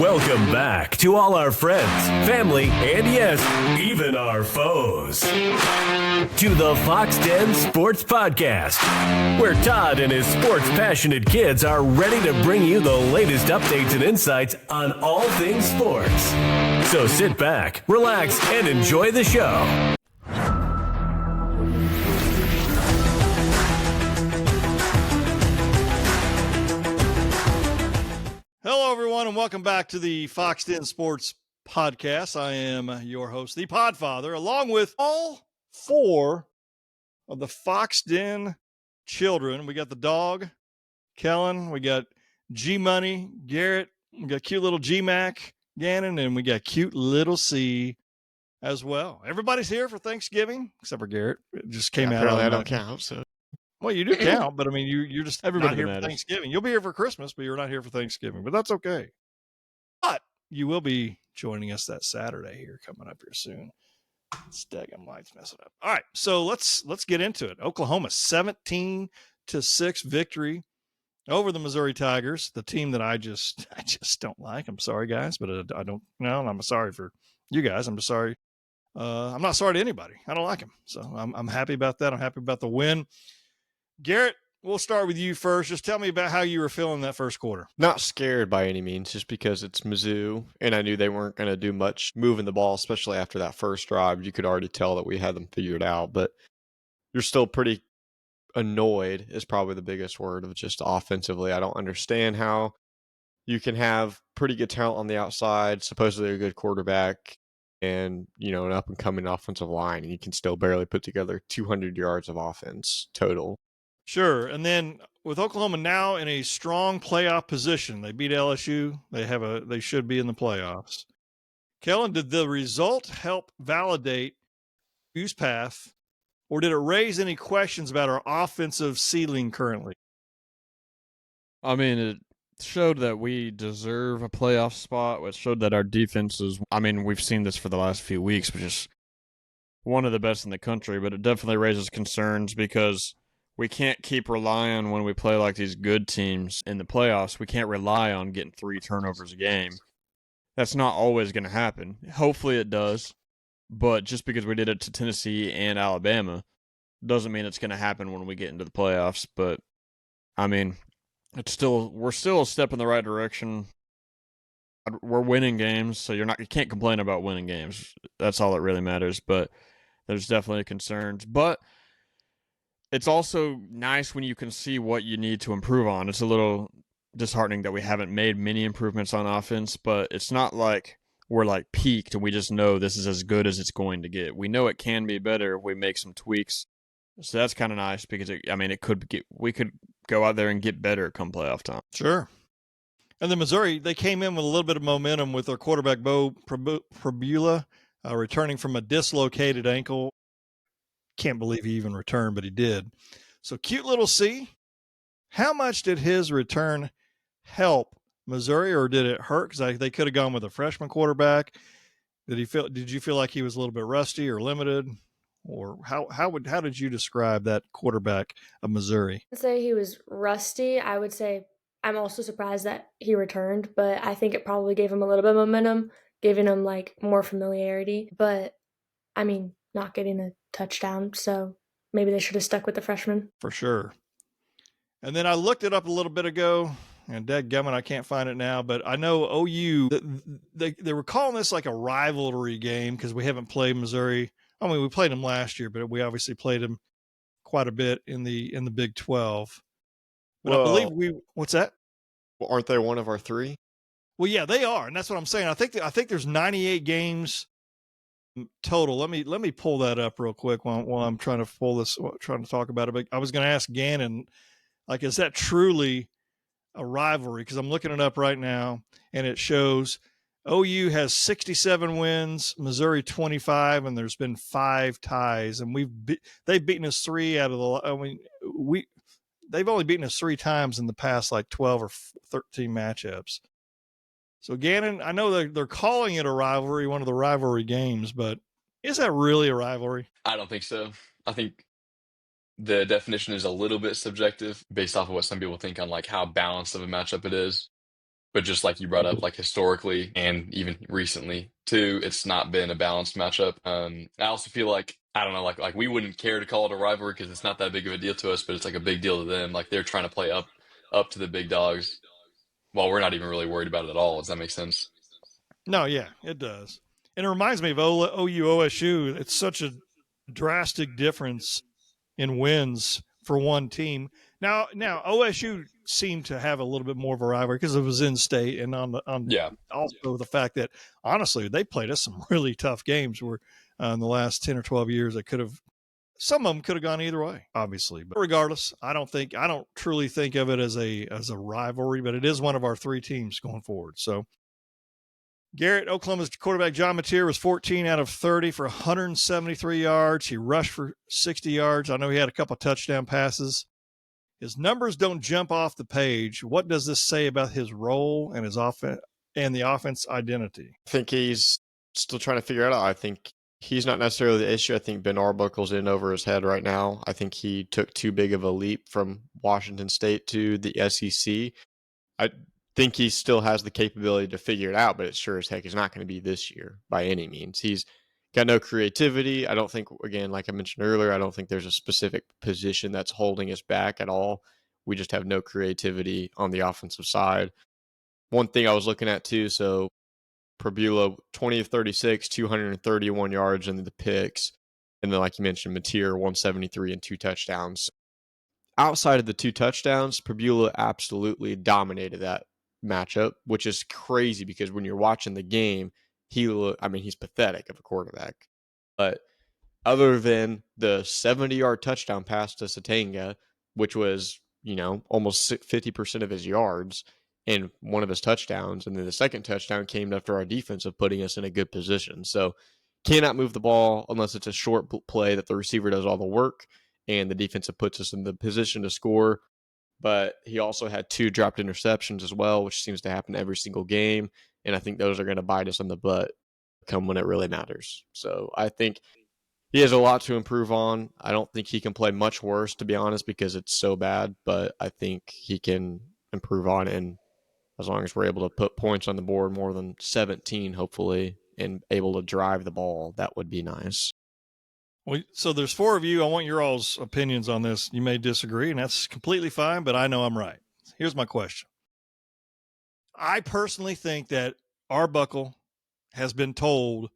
Welcome back to all our friends, family, and yes, even our foes. To the Foxx Den Sports Podcast, where Todd and his sports-passionate kids are ready to bring you the latest updates and insights on all things sports. So sit back, relax, and enjoy the show. Hello, everyone, and welcome back to the Foxx Den Sports Podcast. I am your host, the Podfather, along with all four of the Foxx Den children. We got the dog, Kellen. We got G-Money, Garrett. We got cute little G-Mac, Gannon, and we got cute little C as well. Everybody's here for Thanksgiving, except for Garrett. It just came out. Apparently I don't count, so. Well, you do count, but I mean, you're just Everybody not here matters. for Thanksgiving. You'll be here for Christmas, but you're not here for Thanksgiving. But that's okay. But you will be joining us that Saturday here coming up here soon. Daggum lights messing up. All right, so let's get into it. Oklahoma 17-6 victory over the Missouri Tigers, the team that I just don't like. I'm sorry, guys, but I don't know. I'm sorry for you guys. I'm just sorry. I'm not sorry to anybody. I don't like them, so I'm happy about that. I'm happy about the win. Garrett, we'll start with you first. Just tell me about how you were feeling that first quarter. Not scared by any means, just because it's Mizzou, and I knew they weren't going to do much moving the ball, especially after that first drive. You could already tell that we had them figured out, but you're still pretty annoyed is probably the biggest word of just offensively. I don't understand how you can have pretty good talent on the outside, supposedly a good quarterback, and, you know, an up-and-coming offensive line, and you can still barely put together 200 yards of offense total. Sure. And then with Oklahoma now in a strong playoff position, they beat LSU. They should be in the playoffs. Kellen, did the result help validate whose path, or did it raise any questions about our offensive ceiling currently? I mean, it showed that we deserve a playoff spot. It showed that our defense is, I mean, we've seen this for the last few weeks, which is one of the best in the country, but it definitely raises concerns because we can't keep relying when we play like these good teams in the playoffs. We can't rely on getting 3 turnovers a game. That's not always going to happen. Hopefully it does, but just because we did it to Tennessee and Alabama doesn't mean it's going to happen when we get into the playoffs. But I mean, we're still a step in the right direction. We're winning games, so you can't complain about winning games. That's all that really matters. But there's definitely concerns. But it's also nice when you can see what you need to improve on. It's a little disheartening that we haven't made many improvements on offense, but it's not like we're like peaked and we just know this is as good as it's going to get. We know it can be better if we make some tweaks. So that's kind of nice because we could go out there and get better come playoff time. Sure. And then Missouri, they came in with a little bit of momentum with their quarterback Bo Pribula returning from a dislocated ankle. Can't believe he even returned, but he did. So cute little C. How much did his return help Missouri, or did it hurt? Because they could have gone with a freshman quarterback. Did you feel like he was a little bit rusty or limited, or how did you describe that quarterback of Missouri? I'd say he was rusty. I would say I'm also surprised that he returned, but I think it probably gave him a little bit of momentum, giving him like more familiarity. But I mean, not getting a touchdown, so maybe they should have stuck with the freshman. For sure. And then I looked it up a little bit ago, and dadgummit, I can't find it now, but I know OU, they were calling this like a rivalry game because we haven't played Missouri. I mean, we played them last year, but we obviously played them quite a bit in the Big 12. But I believe what's that? Well, aren't they one of our 3? Well, yeah, they are, and that's what I'm saying. I think there's 98 games total. Let me pull that up real quick while I'm trying to talk about it. But I was going to ask Gannon, like, is that truly a rivalry? Because I'm looking it up right now, and it shows OU has 67 wins, Missouri 25, and there's been 5 ties, and they've beaten us 3 out of the. They've only beaten us 3 times in the past like 12 or 13 matchups. So, Gannon, I know they're calling it a rivalry, one of the rivalry games, but is that really a rivalry? I don't think so. I think the definition is a little bit subjective based off of what some people think on like how balanced of a matchup it is. But just like you brought up, like historically and even recently too, it's not been a balanced matchup. I also feel like, I don't know, like we wouldn't care to call it a rivalry because it's not that big of a deal to us, but it's like a big deal to them. Like they're trying to play up to the big dogs while we're not even really worried about it at all. Does that make sense? No, yeah, it does. And it reminds me of OU OSU. It's such a drastic difference in wins for one team. Now OSU seemed to have a little bit more of a rivalry because it was in state, and also the fact that honestly they played us some really tough games. Where in the last 10 or 12 years, some of them could have gone either way, obviously. But regardless, I don't truly think of it as a rivalry, but it is one of our three teams going forward. So Garrett, Oklahoma's quarterback John Mateer was 14 out of 30 for 173 yards. He rushed for 60 yards. I know he had a couple of touchdown passes. His numbers don't jump off the page. What does this say about his role and his offense and the offense identity? I think he's still trying to figure it out. I think he's not necessarily the issue. I think Ben Arbuckle's in over his head right now. I think he took too big of a leap from Washington State to the SEC. I think he still has the capability to figure it out, but it sure as heck is not going to be this year by any means. He's got no creativity. I don't think, again, like I mentioned earlier, I don't think there's a specific position that's holding us back at all. We just have no creativity on the offensive side. One thing I was looking at too, so Prbula, 20 of 36, 231 yards and the picks. And then, like you mentioned, Mateer, 173 and 2 touchdowns. Outside of the 2 touchdowns, Prbula absolutely dominated that matchup, which is crazy because when you're watching the game, he's pathetic of a quarterback. But other than the 70-yard touchdown pass to Satanga, which was, almost 50% of his yards and one of his touchdowns, and then the second touchdown came after our defense of putting us in a good position. So cannot move the ball unless it's a short play that the receiver does all the work and the defensive puts us in the position to score. But he also had 2 dropped interceptions as well, which seems to happen every single game. And I think those are going to bite us in the butt come when it really matters. So I think he has a lot to improve on. I don't think he can play much worse, to be honest, because it's so bad. But I think he can improve on it. And as long as we're able to put points on the board, more than 17, hopefully, and able to drive the ball, that would be nice. Well, so there's 4 of you. I want your all's opinions on this. You may disagree, and that's completely fine, but I know I'm right. Here's my question. I personally think that Arbuckle has been told,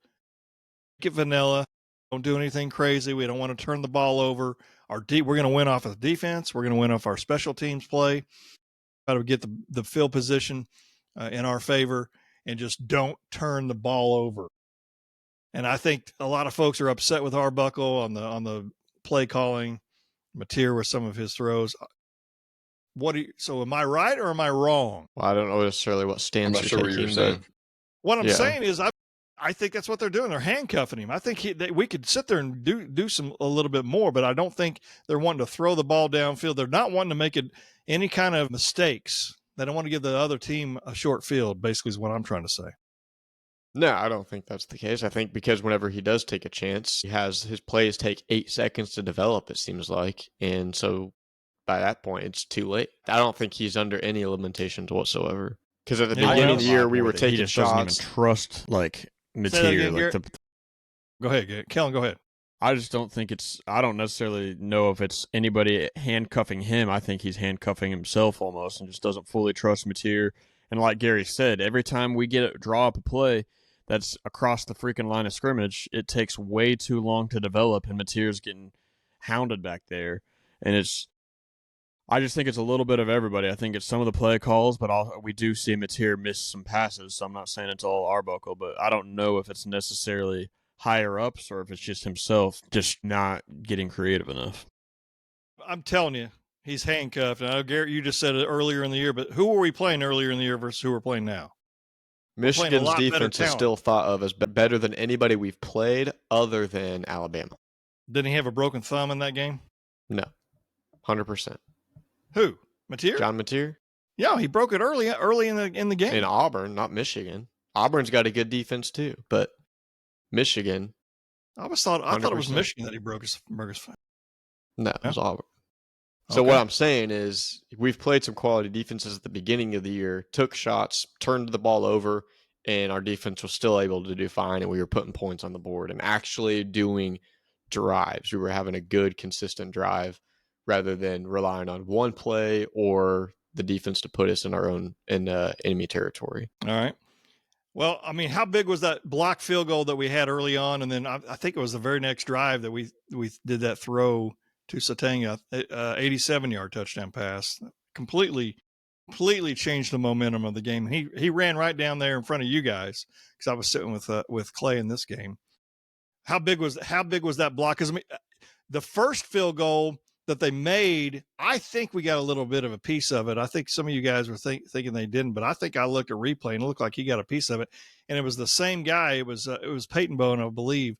get vanilla, don't do anything crazy. We don't want to turn the ball over. We're going to win off of defense. We're going to win off our special teams play. Try to get the field position in our favor, and just don't turn the ball over. And I think a lot of folks are upset with Arbuckle on the play calling, Mateer with some of his throws. So am I right or am I wrong? Well, I don't know necessarily what stance I'm not you're sure what taking, you're saying. What I'm saying is I think that's what they're doing. They're handcuffing him. I think we could sit there and do a little bit more, but I don't think they're wanting to throw the ball downfield. They're not wanting to make any kind of mistakes. They don't want to give the other team a short field, basically is what I'm trying to say. No, I don't think that's the case. I think because whenever he does take a chance, his plays take 8 seconds to develop, it seems like. And so by that point, it's too late. I don't think he's under any limitations whatsoever. Because at the beginning of the year, we were taking just shots. Doesn't even trust, Mateer. Go ahead, Kellen, go ahead. I just don't think I don't necessarily know if it's anybody handcuffing him. I think he's handcuffing himself almost and just doesn't fully trust Mateer. And like Gary said, every time we draw up a play that's across the freaking line of scrimmage, it takes way too long to develop, and Mateer's getting hounded back there. And I just think it's a little bit of everybody. I think it's some of the play calls, but we do see Mateer miss some passes, so I'm not saying it's all Arbuckle, but I don't know if it's necessarily higher ups or if it's just himself just not getting creative enough. I'm telling you, he's handcuffed. I know, Garrett, you just said it earlier in the year, but who were we playing earlier in the year versus who we're playing now? Michigan's defense is still thought of as better than anybody we've played other than Alabama. Didn't he have a broken thumb in that game? No. 100%. Who? Mateer? John Mateer? Yeah, he broke it early in the game. In Auburn, not Michigan. Auburn's got a good defense too, but Michigan. I thought it was Michigan that he broke his thumb. No, it was Auburn. So Okay. what I'm saying is we've played some quality defenses at the beginning of the year, took shots, turned the ball over, and our defense was still able to do fine, and we were putting points on the board and actually doing drives. We were having a good, consistent drive rather than relying on one play or the defense to put us in our own enemy territory. All right. Well, I mean, how big was that block field goal that we had early on? And then I think it was the very next drive that we did that throw to Satanga, 87-yard touchdown pass. Completely changed the momentum of the game. He ran right down there in front of you guys because I was sitting with Clay in this game. How big was that block? Because I mean, the first field goal that they made, I think we got a little bit of a piece of it. I think some of you guys were thinking they didn't, but I think I looked at replay and it looked like he got a piece of it. And it was the same guy. It was Peyton Bowen, I believe,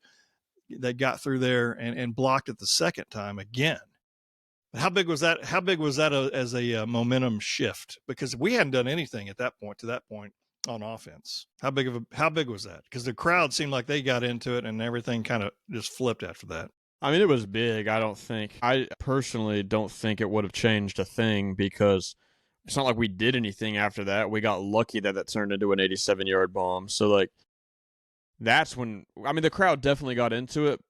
that got through there and blocked it the second time again. How big was that? How big was that as a momentum shift? Because we hadn't done anything to that point on offense. How big was that? Because the crowd seemed like they got into it and everything kind of just flipped after that. I mean, it was big. I personally don't think it would have changed a thing because it's not like we did anything after that. We got lucky that turned into an 87-yard bomb. So, like, that's when, I mean, the crowd definitely got into it,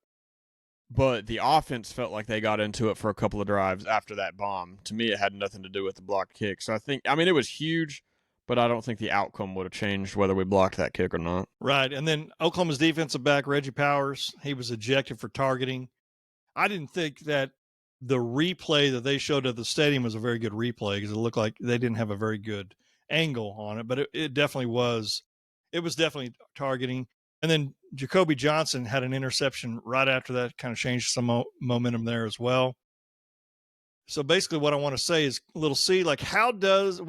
but the offense felt like they got into it for a couple of drives after that bomb. To me, it had nothing to do with the blocked kick. So it was huge, but I don't think the outcome would have changed whether we blocked that kick or not. Right. And then Oklahoma's defensive back, Reggie Powers, he was ejected for targeting. I didn't think that the replay that they showed at the stadium was a very good replay because it looked like they didn't have a very good angle on it, but it definitely was. It was definitely targeting. And then Jacobe Johnson had an interception right after that, kind of changed some momentum there as well. So basically what I want to say is little C, like what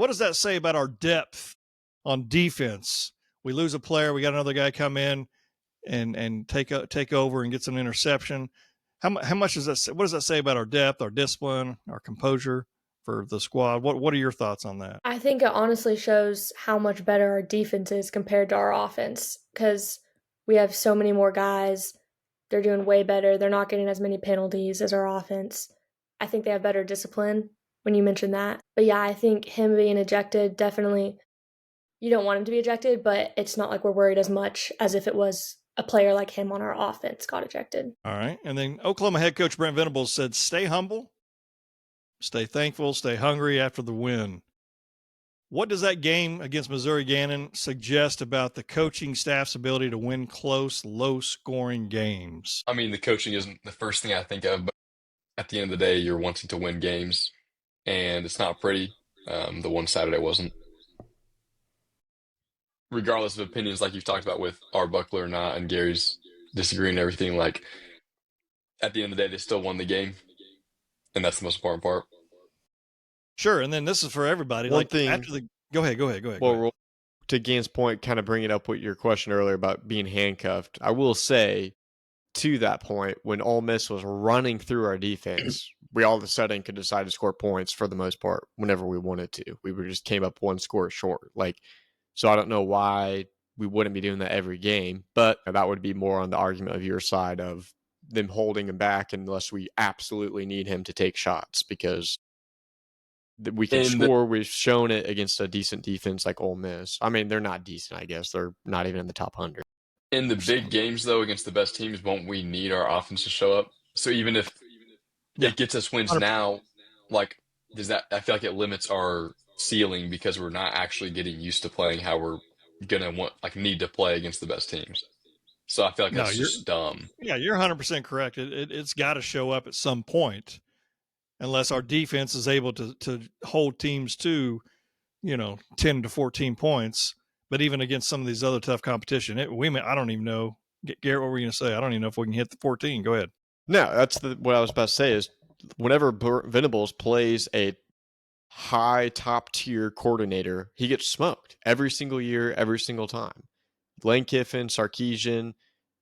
does that say about our depth on defense? We lose a player, we got another guy come in and take over and get some interception. How much does that? What does that say about our depth, our discipline, our composure for the squad? What are your thoughts on that? I think it honestly shows how much better our defense is compared to our offense because we have so many more guys. They're doing way better. They're not getting as many penalties as our offense. I think they have better discipline when you mentioned that. But yeah, I think him being ejected, definitely, you don't want him to be ejected, but it's not like we're worried as much as if it was a player like him on our offense got ejected. All right. And then Oklahoma head coach Brent Venables said, stay humble, stay thankful, stay hungry after the win. What does that game against Missouri Gannon suggest about the coaching staff's ability to win close, low-scoring games? I mean, the coaching isn't the first thing I think of, but at the end of the day, you're wanting to win games, and it's not pretty. The one Saturday wasn't. Regardless of opinions, like you've talked about with Arbuckle or not, and Gary's disagreeing and everything, like, at the end of the day, they still won the game, and that's the most important part. Sure, and then this is for everybody. One like thing- after the go ahead. Well, to Gan's point, kind of bringing up with your question earlier about being handcuffed, I will say to that point, when Ole Miss was running through our defense, we all of a sudden could decide to score points for the most part whenever we wanted to. We just came up one score short. So I don't know why we wouldn't be doing that every game, but that would be more on the argument of your side of them holding him back unless we absolutely need him to take shots because we can score. We've shown it against a decent defense like Ole Miss. I mean, they're not decent, I guess. They're not even in the top 100. In the big games, though, against the best teams, won't we need our offense to show up? So even if it gets us wins 100%. Now, like, does that? I feel like it limits our ceiling because we're not actually getting used to playing how we're gonna need to play against the best teams. So I feel like that's just dumb. Yeah, you're 100% correct. It's got to show up at some point, unless our defense is able to hold teams to, 10 to 14 points. But even against some of these other tough competition, I don't even know. Garrett, what were you going to say? I don't even know if we can hit the 14. Go ahead. No, that's what I was about to say is whenever Venables plays a high top tier coordinator, he gets smoked every single year, every single time. Lane Kiffin, Sarkisian,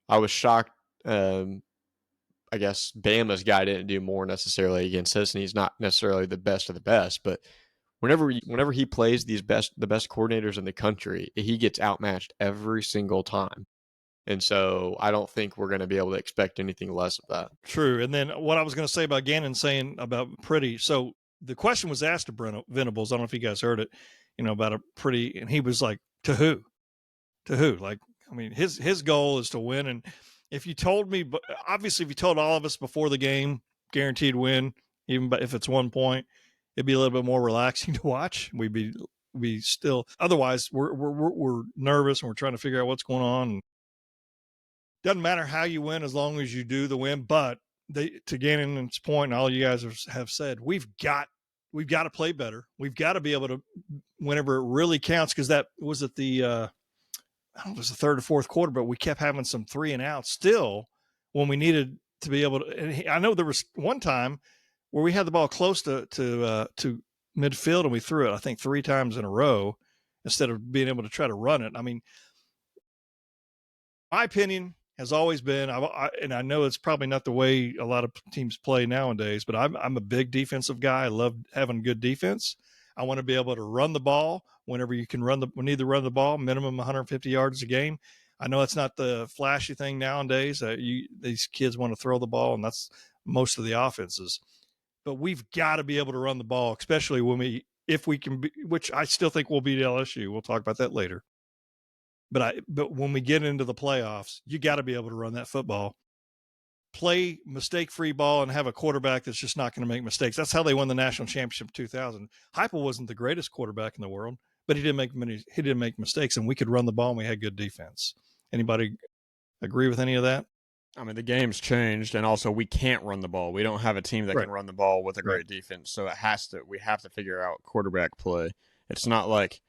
I was shocked. I guess Bama's guy didn't do more necessarily against us, and he's not necessarily the best of the best, but whenever he plays the best coordinators in the country, he gets outmatched every single time. And so I don't think we're going to be able to expect anything less of that. True. And then what I was going to say about Gannon saying about Pretty. So the question was asked to Venables. I don't know if you guys heard it, about a Pretty. And he was like, to who? To who? Like, I mean, his goal is to win. And if you told me, but obviously if you told all of us before the game, guaranteed win, even if it's 1 point, it'd be a little bit more relaxing to watch. We'd be still, otherwise we're nervous and we're trying to figure out what's going on. And doesn't matter how you win as long as you do the win. But to Gannon's point, and all you guys have said, we've got to play better. We've got to be able to, whenever it really counts, because that was at the I don't know if it was the third or fourth quarter, but we kept having some 3 and outs still when we needed to be able to. And I know there was one time where we had the ball close to midfield and we threw it, I think 3 times in a row instead of being able to try to run it. I mean, my opinion has always been, and I know it's probably not the way a lot of teams play nowadays, but I'm a big defensive guy. I love having good defense. I want to be able to run the ball whenever you can we need to run the ball, minimum 150 yards a game. I know it's not the flashy thing nowadays. These kids want to throw the ball, and that's most of the offenses. But we've got to be able to run the ball, especially if we can, which I still think we'll beat LSU. We'll talk about that later. But when we get into the playoffs, you got to be able to run that football, play mistake-free ball, and have a quarterback that's just not going to make mistakes. That's how they won the national championship in 2000. Heupel wasn't the greatest quarterback in the world, but he didn't make mistakes, and we could run the ball, and we had good defense. Anybody agree with any of that? I mean, the game's changed, and also we can't run the ball. We don't have a team that can run the ball with a great defense, so we have to figure out quarterback play. It's not like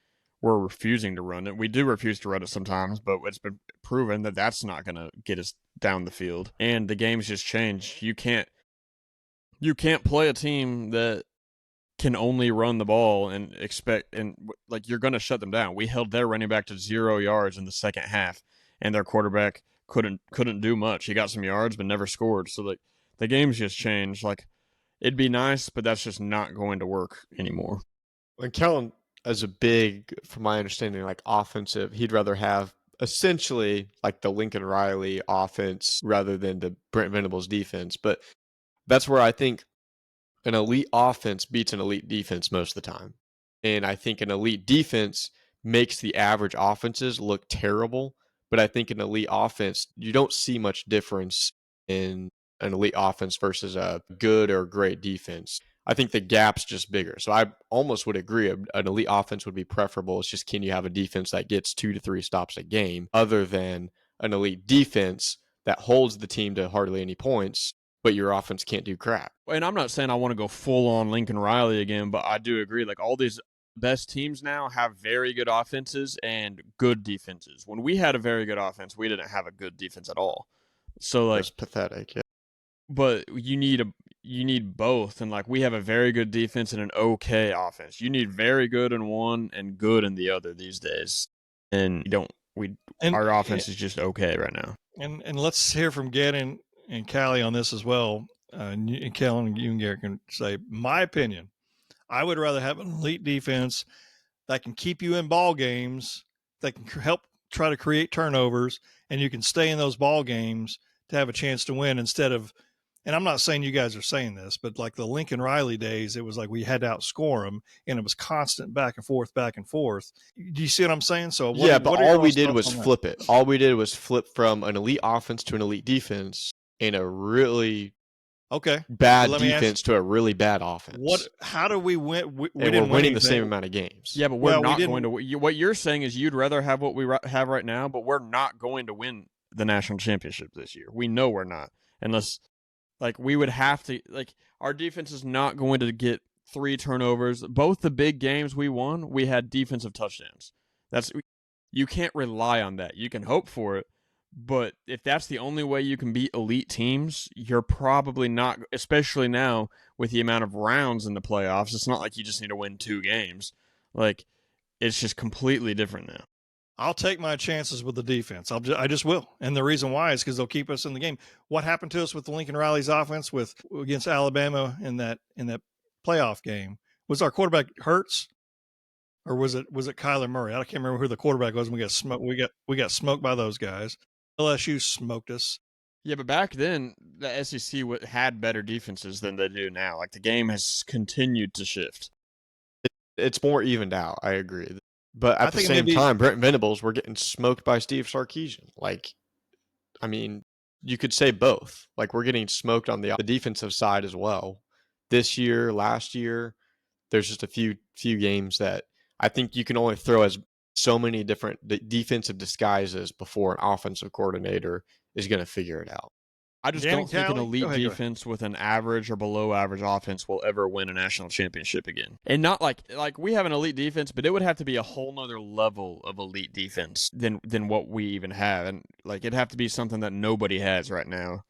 we're refusing to run it. We do refuse to run it sometimes, but it's been proven that that's not going to get us down the field. And the game's just changed. You can't play a team that can only run the ball and expect, and like, you're going to shut them down. We held their running back to 0 yards in the second half, and their quarterback couldn't do much. He got some yards but never scored. So like, the game's just changed. Like, it'd be nice, but that's just not going to work anymore. And Kellen, as a big, from my understanding, like offensive, he'd rather have essentially like the Lincoln Riley offense rather than the Brent Venables defense. But that's where I think an elite offense beats an elite defense most of the time. And I think an elite defense makes the average offenses look terrible. But I think an elite offense, you don't see much difference in an elite offense versus a good or great defense. I think the gap's just bigger. So I almost would agree an elite offense would be preferable. It's just, can you have a defense that gets 2 to 3 stops a game other than an elite defense that holds the team to hardly any points, but your offense can't do crap. And I'm not saying I want to go full on Lincoln Riley again, but I do agree. Like, all these best teams now have very good offenses and good defenses. When we had a very good offense, we didn't have a good defense at all. So like, it's pathetic. Yeah. But you need both, and like, we have a very good defense and an okay offense. You need very good in one and good in the other these days, and our offense is just okay right now. And let's hear from Gannon and Callie on this as well. And Kellen, you and Garrett can say, my opinion, I would rather have an elite defense that can keep you in ball games, that can help try to create turnovers, and you can stay in those ball games to have a chance to win, instead of, and I'm not saying you guys are saying this, but like the Lincoln Riley days, it was like we had to outscore them, and it was constant back and forth. Do you see what I'm saying? So but all we did was flip it. All we did was flip from an elite offense to an elite defense in a really bad defense to a really bad offense. How do we win? We're winning the same amount of games. Yeah, but we're not going to. What you're saying is you'd rather have what we have right now, but we're not going to win the national championship this year. We know we're not, unless. Like, we would have to, like, our defense is not going to get 3 turnovers. Both the big games we won, we had defensive touchdowns. You can't rely on that. You can hope for it, but if that's the only way you can beat elite teams, you're probably not, especially now with the amount of rounds in the playoffs. It's not like you just need to win 2 games. Like, it's just completely different now. I'll take my chances with the defense. I just will. And the reason why is because they'll keep us in the game. What happened to us with the Lincoln Riley's offense against Alabama in that playoff game? Was our quarterback Hurts, or was it Kyler Murray? I can't remember who the quarterback was. And we got smoked. We got smoked by those guys. LSU smoked us. Yeah, but back then, the SEC had better defenses than they do now. Like, the game has continued to shift. It's more evened out. I agree. But I at the think same maybe- time, Brent Venables, we're getting smoked by Steve Sarkisian. Like, I mean, you could say both. Like, we're getting smoked on the defensive side as well. This year, last year, there's just a few games that I think you can only throw as so many different defensive disguises before an offensive coordinator is going to figure it out. I just Gannon, don't think an Callie? elite Go ahead. defense with an average or below average offense will ever win a national championship again. And not like we have an elite defense, but it would have to be a whole nother level of elite defense than what we even have. And like, it'd have to be something that nobody has right now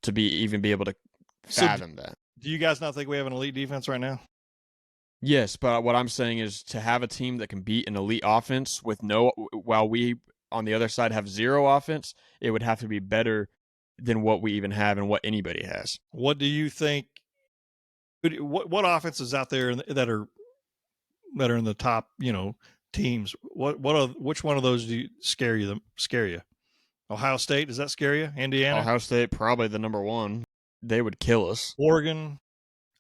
to be able to fathom that. Do you guys not think we have an elite defense right now? Yes, but what I'm saying is to have a team that can beat an elite offense while we on the other side have zero offense, it would have to be better than what we even have and what anybody has. What do you think? What offenses out there that are in the top, teams? Which one of those scare you? Ohio State, does that scare you? Indiana, Ohio State, probably the number one. They would kill us. Oregon,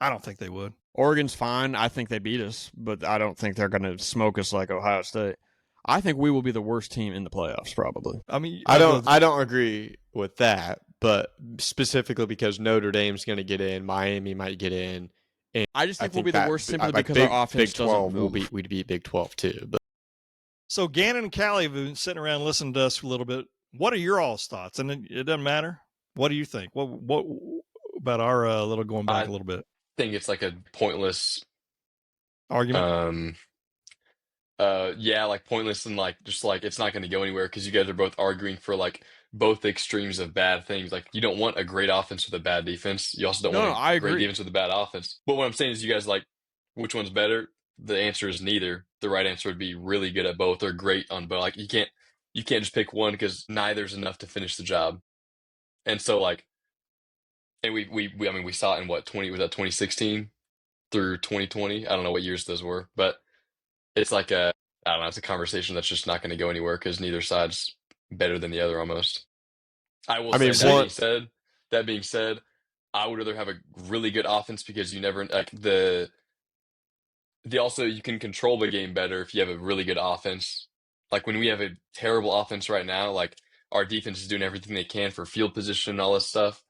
I don't think they would. Oregon's fine. I think they beat us, but I don't think they're going to smoke us like Ohio State. I think we will be the worst team in the playoffs, probably. I mean, I don't agree with that, but specifically because Notre Dame's going to get in, Miami might get in. And I just think we'll be the worst simply because our offense Big 12 doesn't move. we'd beat Big 12 too. But So Gannon and Callie have been sitting around listening to us a little bit. What are your all's thoughts? And it doesn't matter. What do you think? What about our little going back a little bit? I think it's like a pointless argument. Yeah, like pointless and like just like it's not going to go anywhere because you guys are both arguing for like both extremes of bad things. Like you don't want a great offense with a bad defense. You also don't want a great defense with a bad offense. But what I'm saying is you guys like which one's better? The answer is neither. The right answer would be really good at both or great on both. Like you can't just pick one because neither's enough to finish the job. And so like, and we saw it in what 2016 through 2020. I don't know what years those were, but it's like I don't know. It's a conversation that's just not going to go anywhere because neither side's better than the other almost. That being said, I would rather have a really good offense because you never like also you can control the game better if you have a really good offense. Like when we have a terrible offense right now, like our defense is doing everything they can for field position and all this stuff,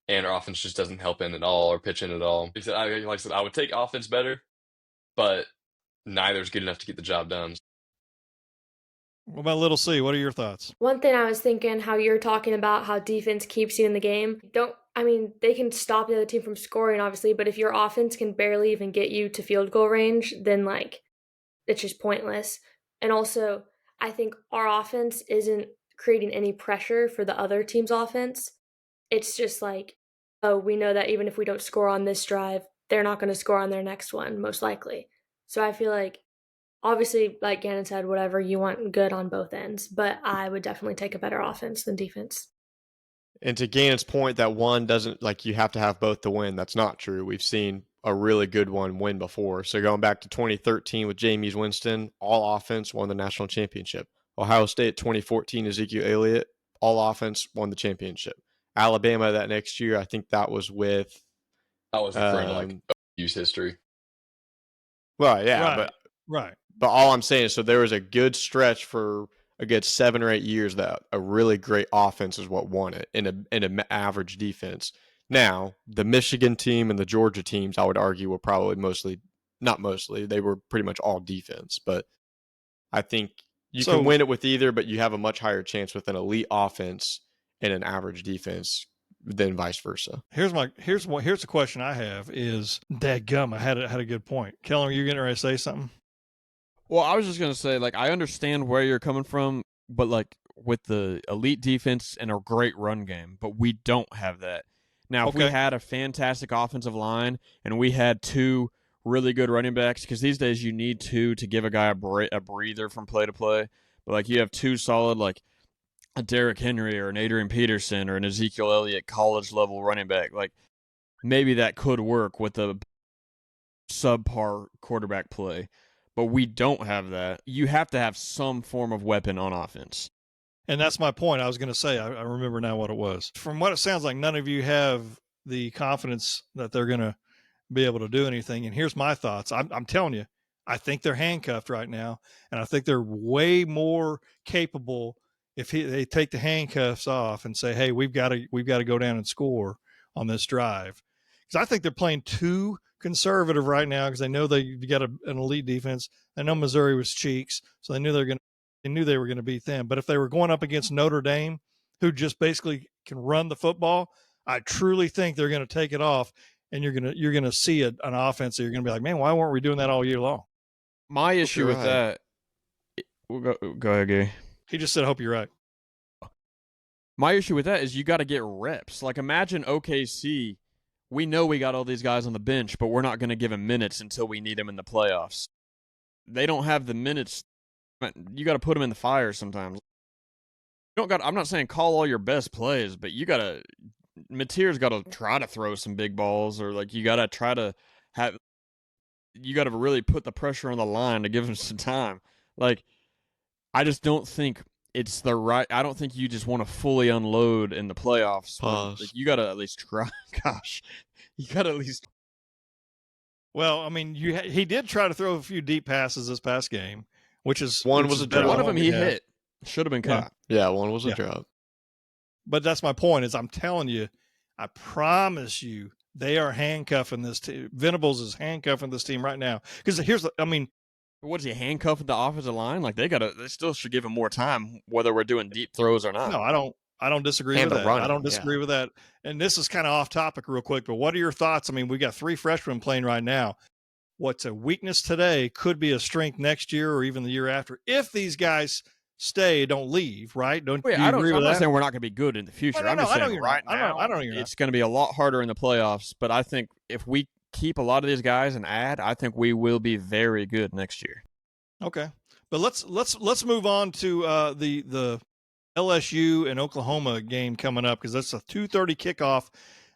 and our offense just doesn't help in at all or pitch in at all. Like I said, I would take offense better, but neither's good enough to get the job done. What about Little C? What are your thoughts? One thing I was thinking, how you're talking about how defense keeps you in the game. They can stop the other team from scoring, obviously, but if your offense can barely even get you to field goal range, then like it's just pointless. And also, I think our offense isn't creating any pressure for the other team's offense. It's just like, oh, we know that even if we don't score on this drive, they're not going to score on their next one, most likely. So I feel like, obviously, like Gannon said, whatever, you want good on both ends, but I would definitely take a better offense than defense. And to Gannon's point that one doesn't, like you have to have both to win, that's not true. We've seen a really good one win before. So going back to 2013 with Jameis Winston, all offense won the national championship. Ohio State 2014, Ezekiel Elliott, all offense won the championship. Alabama that next year, I think that was with... I was referring to like OU's history. Well, yeah, right. But all I'm saying is, so there was a good stretch for a good 7 or 8 years that a really great offense is what won it in an average defense. Now, the Michigan team and the Georgia teams, I would argue, were probably they were pretty much all defense. But I think you can win it with either, but you have a much higher chance with an elite offense and an average defense than vice versa. Here's the question I have is, dadgum, I had a good point. Kellen, are you getting ready to say something? Well, I was just going to say, like, I understand where you're coming from, but, like, with the elite defense and a great run game, but we don't have that. Now, if we had a fantastic offensive line and we had 2 really good running backs, because these days you need 2 to give a guy a breather from play to play, but, like, you have 2 solid, like, a Derrick Henry or an Adrian Peterson or an Ezekiel Elliott college-level running back, like, maybe that could work with a subpar quarterback play. But we don't have that. You have to have some form of weapon on offense. And that's my point. I was going to say, I remember now what it was. From what it sounds like, none of you have the confidence that they're going to be able to do anything. And here's my thoughts. I'm telling you, I think they're handcuffed right now. And I think they're way more capable if they take the handcuffs off and say, hey, we've got to go down and score on this drive. Because I think they're playing too conservative right now because they know they got an elite defense. I know Missouri was cheeks, so they knew they were going to beat them. But if they were going up against Notre Dame, who just basically can run the football, I truly think they're going to take it off, and you're going to see an offense that you're going to be like, man, why weren't we doing that all year long? My issue with that, we'll go ahead, Gary. He just said, I hope you're right. My issue with that is you got to get reps. Like, imagine OKC. We know we got all these guys on the bench, but we're not going to give them minutes until we need them in the playoffs. They don't have the minutes. You got to put them in the fire sometimes. I'm not saying call all your best plays, but you got to. Mateer's got to try to throw some big balls, or like you got to try to have. You got to really put the pressure on the line to give him some time. Like, I just don't think it's the right. I don't think you just want to fully unload in the playoffs. Like, you got to at least try. Gosh, you got to at least. Well, I mean, he did try to throw a few deep passes this past game, which is one was a drop. One of them he hit. Should have been caught. Yeah, one was a drop. But that's my point. Is I'm telling you, I promise you, they are handcuffing this team. Venables is handcuffing this team right now. Because what is he handcuffing the offensive line? Like they still should give him more time, whether we're doing deep throws or not. No, I don't disagree with that. I don't disagree with that. And this is kind of off topic real quick, but what are your thoughts? I mean, we got 3 freshmen playing right now. What's a weakness today could be a strength next year or even the year after if these guys stay, don't leave, right? I'm not saying we're not going to be good in the future. No, I'm just saying right now I don't it's going to be a lot harder in the playoffs, but I think if we keep a lot of these guys and add, I think we will be very good next year. Okay. But let's move on to the LSU and Oklahoma game coming up because that's a 2:30 kickoff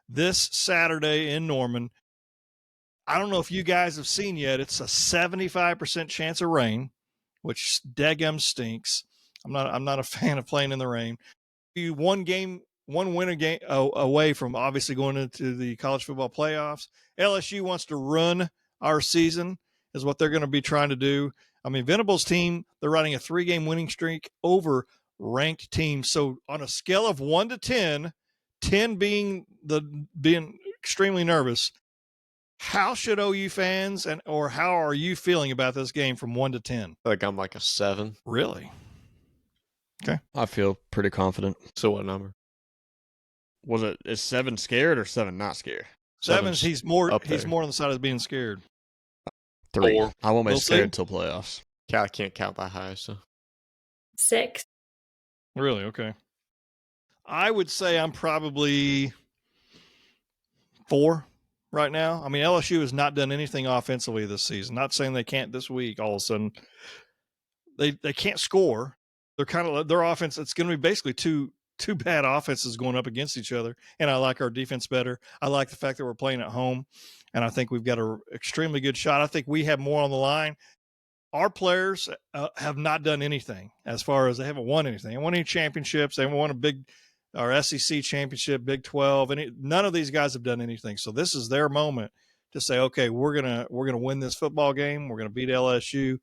this Saturday in Norman. I don't know if you guys have seen yet. It's a 75% chance of rain, which daggum stinks. I'm not a fan of playing in the rain. You one winner game away from obviously going into the college football playoffs. LSU wants to run our season is what they're going to be trying to do. I mean, Venables' team, they're running a 3-game winning streak over ranked teams. So on a scale of 1 to 10, 10 being extremely nervous, how should OU fans or how are you feeling about this game from 1 to 10? Like I'm like a 7. Really? Okay. I feel pretty confident. So what number? Is 7 scared or 7 not scared? 7's he's more on the side of being scared. 3. 4. I won't be scared until playoffs. I can't count that high, so 6. Really? Okay. I would say I'm probably 4 right now. I mean, LSU has not done anything offensively this season. Not saying they can't this week. All of a sudden, they can't score. They're kind of their offense. It's going to be basically two bad offenses going up against each other. And I like our defense better. I like the fact that we're playing at home, and I think we've got an extremely good shot. I think we have more on the line. Our players have not done anything as far as they haven't won anything. They haven't won any championships. They haven't won our SEC championship, Big 12. None of these guys have done anything. So this is their moment to say, okay, we're gonna win this football game. We're gonna beat LSU,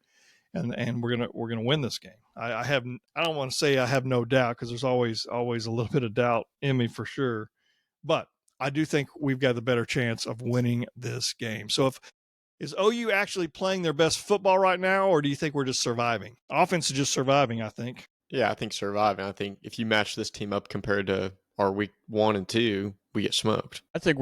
and we're gonna win this game. I don't want to say I have no doubt because there's always a little bit of doubt in me for sure, but I do think we've got the better chance of winning this game. So is OU actually playing their best football right now, or do you think we're just surviving? Offense is just surviving, I think. Yeah, I think surviving. I think if you match this team up compared to our week 1 and 2, we get smoked. I think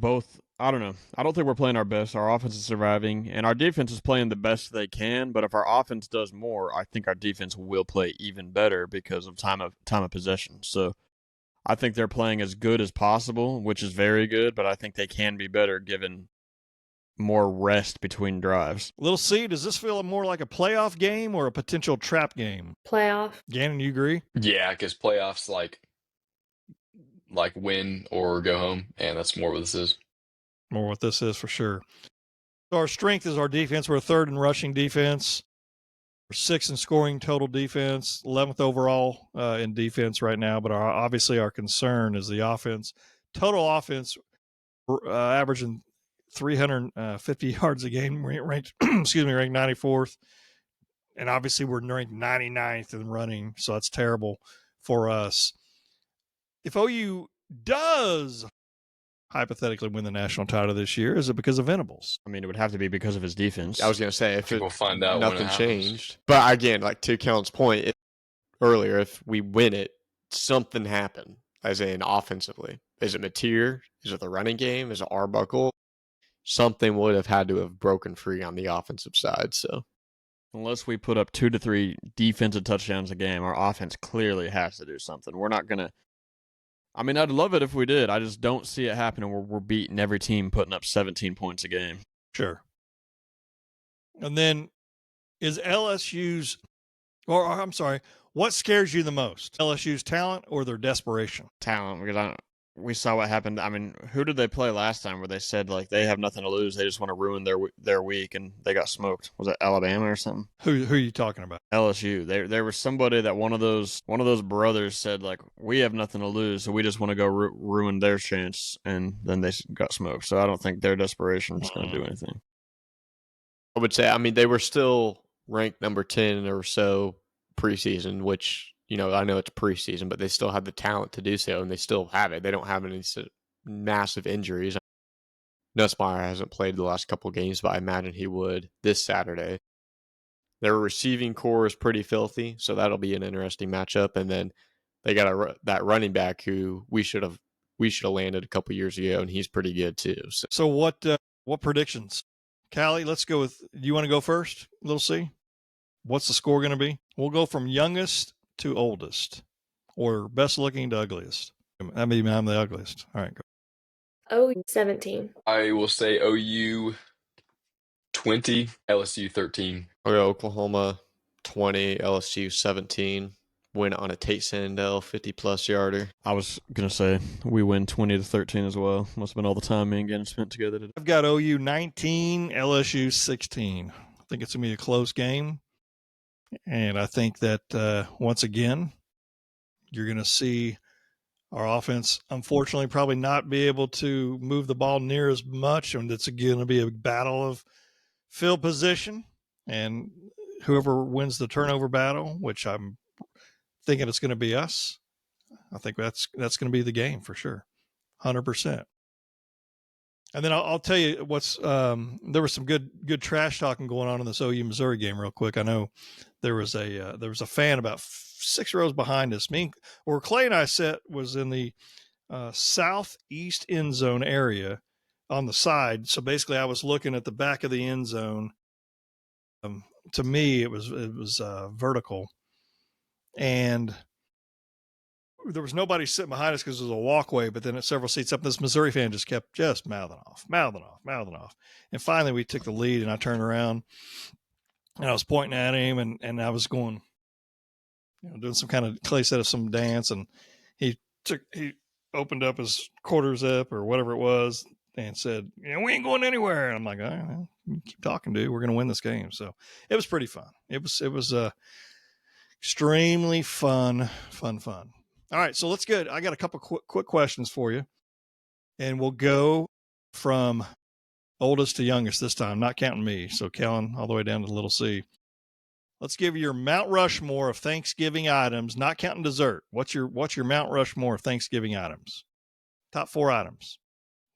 both. I don't know. I don't think we're playing our best. Our offense is surviving, and our defense is playing the best they can. But if our offense does more, I think our defense will play even better because of time of possession. So I think they're playing as good as possible, which is very good. But I think they can be better given more rest between drives. Little C, does this feel more like a playoff game or a potential trap game? Playoff. Gannon, you agree? Yeah, because playoffs like win or go home, and that's more what this is. More what this is for sure. So our strength is our defense. We're third in rushing defense. We're 6th in scoring total defense, 11th overall in defense right now. But obviously our concern is the offense. Total offense, averaging 350 yards a game, ranked 94th. And obviously we're ranked 99th in running, so that's terrible for us. If OU does hypothetically win the national title this year, is it because of Venables? I mean, it would have to be because of his defense. I was going to say, if we'll find out when it nothing happens. changed. But again, like to Kellen's point earlier, if we win it, something happened, as in offensively. Is it Mateer? Is it the running game? Is it Arbuckle? Something would have had to have broken free on the offensive side. So unless we put up 2 to 3 defensive touchdowns a game, our offense clearly has to do something. We're not going to. I mean, I'd love it if we did. I just don't see it happening. We're beating every team putting up 17 points a game. Sure. And then is LSU's, or I'm sorry, what scares you the most? LSU's talent or their desperation? Talent, because we saw what happened. I mean, who did they play last time where they said, like, they have nothing to lose, they just want to ruin their week, and they got smoked? Was it Alabama or something? Who are you talking about? LSU. There was somebody that one of those brothers said, like, we have nothing to lose, so we just want to go ruin their chance, and then they got smoked. So I don't think their desperation is going to do anything. I would say, I mean, they were still ranked number 10 or so preseason, which, you know, I know it's preseason, but they still have the talent to do so, and they still have it. They don't have any massive injuries. Nussmeier hasn't played the last couple of games, but I imagine he would this Saturday. Their receiving core is pretty filthy, so that'll be an interesting matchup. And then they got that running back who we should have landed a couple years ago, and he's pretty good too. So what predictions? Callie, let's go with. Do you want to go first? Little C. What's the score going to be? We'll go from youngest to oldest, or best looking to ugliest. I mean, I'm the ugliest. All right, go. 17. I will say OU 20, LSU 13. I'll go Oklahoma 20, LSU 17. Win on a Tate Sandell 50-plus yarder. I was going to say we win 20-13 as well. Must have been all the time me and Gannon spent together today. I've got OU 19, LSU 16. I think it's going to be a close game. And I think that once again, you're going to see our offense, unfortunately, probably not be able to move the ball near as much. And it's going to be a battle of field position. And whoever wins the turnover battle, which I'm thinking it's going to be us, I think that's going to be the game for sure, 100%. And then I'll tell you what's there was some good trash talking going on in this OU Missouri game real quick. I know there was a fan about 6 rows behind us. Where Clay and I sat was in the southeast end zone area on the side. So basically, I was looking at the back of the end zone. To me, it was vertical, and there was nobody sitting behind us because it was a walkway, but then at several seats up, this Missouri fan just kept mouthing off. And finally we took the lead, and I turned around and I was pointing at him, and I was going, doing some kind of, Clay said, of some dance, and he opened up his quarter zip or whatever it was and said, we ain't going anywhere. And I'm like, all right, well, keep talking, dude. We're going to win this game. So it was pretty fun. It was extremely fun. All right, so let's get. I got a couple quick questions for you, and we'll go from oldest to youngest this time, not counting me. So Kellen, all the way down to little C. Let's give you your Mount Rushmore of Thanksgiving items, not counting dessert. What's your Mount Rushmore of Thanksgiving items? Top 4 items.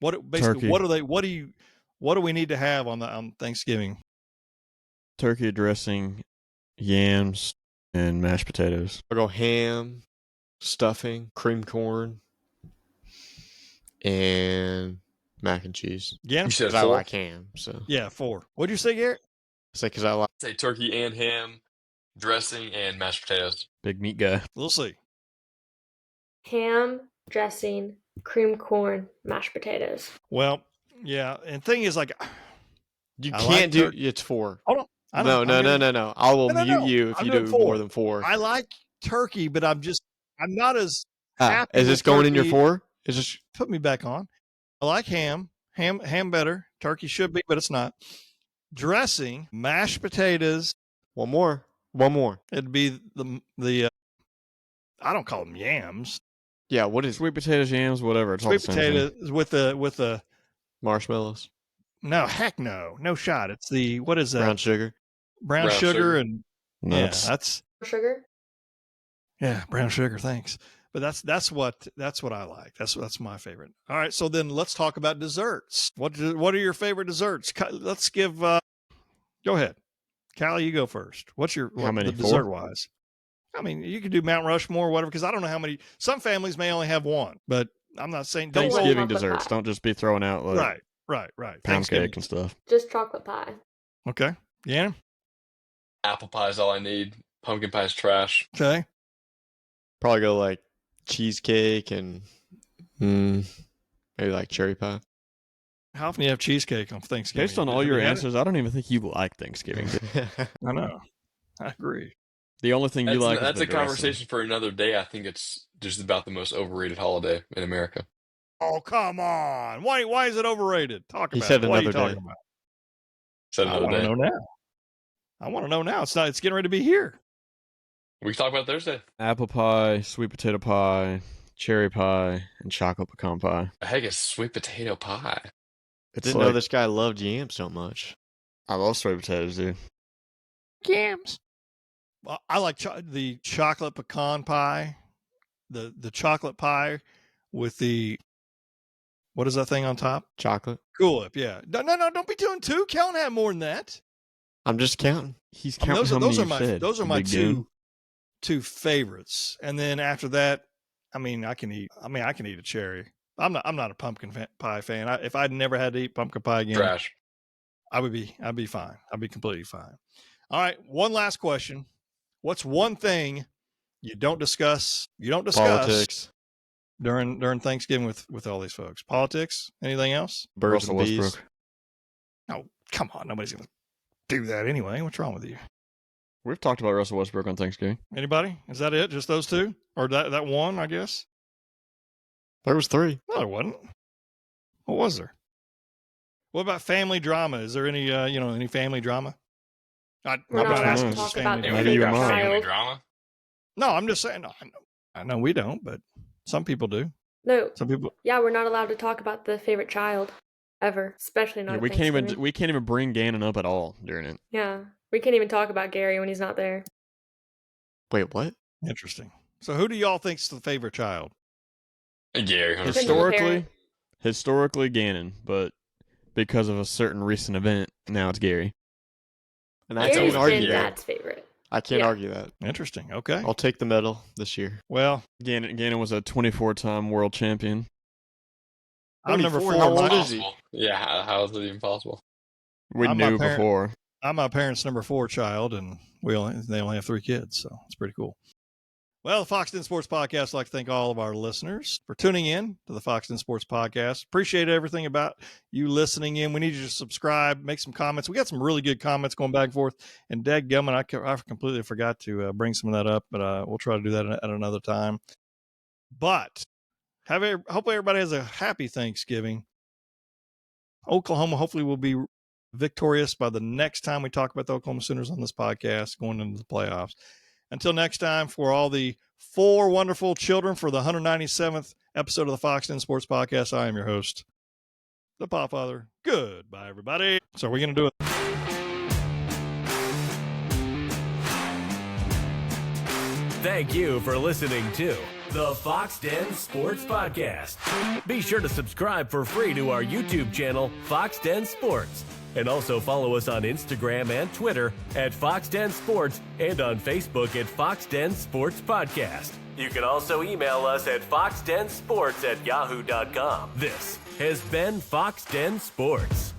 Turkey. What are they? What do we need to have on Thanksgiving? Turkey dressing, yams, and mashed potatoes. I'll go ham, stuffing, cream corn, and mac and cheese. Yeah, You said 'Cause I 4? like ham, so. yeah, 4. What'd you say, Garrett? I say because I like. Say turkey and ham, dressing, and mashed potatoes. Big meat guy. We'll see. Ham, dressing, cream corn, mashed potatoes. Well, yeah, and thing is, like, You I can't like do. turkey. It's 4. hold on. I No. I will No, mute you if I'm you doing do 4. more than 4. I like turkey, but I'm not as happy. Is with this going in your turkey. 4? Is this? Put me back on. I like ham better. Turkey should be, but it's not. Dressing, mashed potatoes, One more. One more. It'd be the I don't call them yams. Yeah, what is Sweet potatoes, yams, whatever. It's all Sweet the same thing. potatoes with the marshmallows? no, heck no. No shot. It's the what is that? Brown sugar. Brown Brown sugar sugar. and Nuts. yeah, that's Sugar? yeah, brown sugar, thanks. But that's what I like. That's my favorite. All right, so then let's talk about desserts. What are your favorite desserts? Let's give go ahead. Callie, you go first. What's your How many? the 4? dessert wise? I mean, you could do Mount Rushmore or whatever, because I don't know how many. Some families may only have one, but I'm not saying don't Thanksgiving. roll. Thanksgiving Chocolate desserts. pie. Don't just be throwing out like Right. pound Thanksgiving. cake and stuff. Just chocolate pie. Okay. Yeah. Apple pie is all I need. Pumpkin pie is trash. Okay. Probably go like cheesecake and maybe like cherry pie. How often do you have cheesecake on Thanksgiving? Based on all Have your you had it? answers, I don't even think you like Thanksgiving. I know. I agree. The only thing you like That's is a the dressing. conversation for another day. I think it's just about the most overrated holiday in America. Oh, come on. Why is it overrated? Talk He about said it. What are you another talking day. about? Said I another want to day. know now. I want to know now. It's getting ready to be here. We can talk about it Thursday. Apple pie, sweet potato pie, cherry pie, and chocolate pecan pie. The heck is sweet potato pie? It's Didn't know this guy loved yams so much. I love sweet potatoes, dude. Yams. Well, I like the chocolate pecan pie, the chocolate pie with the what is that thing on top? Chocolate. Cool Whip. Yeah. No. Don't be doing two. Kellen had more than that. I'm just counting. He's I mean, counting how many you said. those are my Big game. two favorites. And then after that, I mean, I can eat a cherry. I'm not a pumpkin pie fan. If I'd never had to eat pumpkin pie again, Trash. I'd be fine. I'd be completely fine. All right. One last question. What's one thing you don't discuss Politics. during Thanksgiving with all these folks? Politics? Anything else? Birds Russell and bees. Westbrook. No, come on. Nobody's going to do that anyway. What's wrong with you? We've talked about Russell Westbrook on Thanksgiving. Anybody? Is that it? Just those two? Or that one, I guess? There was 3. No, there wasn't. What was there? What about family drama? Is there any any family drama? I'm We're not not allowed asking to if it's talk about family the Maybe drama. your favorite mom. Family child. drama? No, I'm just saying. No, I know we don't, but some people do. No. Some people. Yeah, we're not allowed to talk about the favorite child ever, especially not. Yeah, at we can't Thanksgiving. even bring Gannon up at all during it. Yeah, we can't even talk about Gary when he's not there. Wait, what? Interesting. So, who do y'all think's the favorite child? Gary, 100%. Depends on the parent. Historically Gannon, but because of a certain recent event, now it's Gary. And I Gary's can't argue been that. Dad's favorite. I can't Yeah. argue that. Interesting. Okay. I'll take the medal this year. Well, Gannon was a 24-time world champion. I'm number 24. 4. How old My- is he? Possible. Yeah, how is it even possible? We I'm my knew parent- before. I'm my parents' number 4 child, and they only have 3 kids, so it's pretty cool. Well, the Foxx Den Sports Podcast, I'd like to thank all of our listeners for tuning in to the Foxx Den Sports Podcast. Appreciate everything about you listening in. We need you to subscribe, make some comments. We got some really good comments going back and forth. And dadgummit, I completely forgot to bring some of that up, but we'll try to do that at another time. But hopefully everybody has a happy Thanksgiving. Oklahoma hopefully will be victorious by the next time we talk about the Oklahoma Sooners on this podcast going into the playoffs. Until next time, for all the 4 wonderful children for the 197th episode of the Foxx Den Sports Podcast, I am your host, the Podfather. Goodbye, everybody. So we're going to do it. Thank you for listening to the Foxx Den Sports Podcast. Be sure to subscribe for free to our YouTube channel, Foxx Den Sports. And also follow us on Instagram and Twitter at Foxx Den Sports and on Facebook at Foxx Den Sports Podcast. You can also email us at foxdensports@yahoo.com. This has been Foxx Den Sports.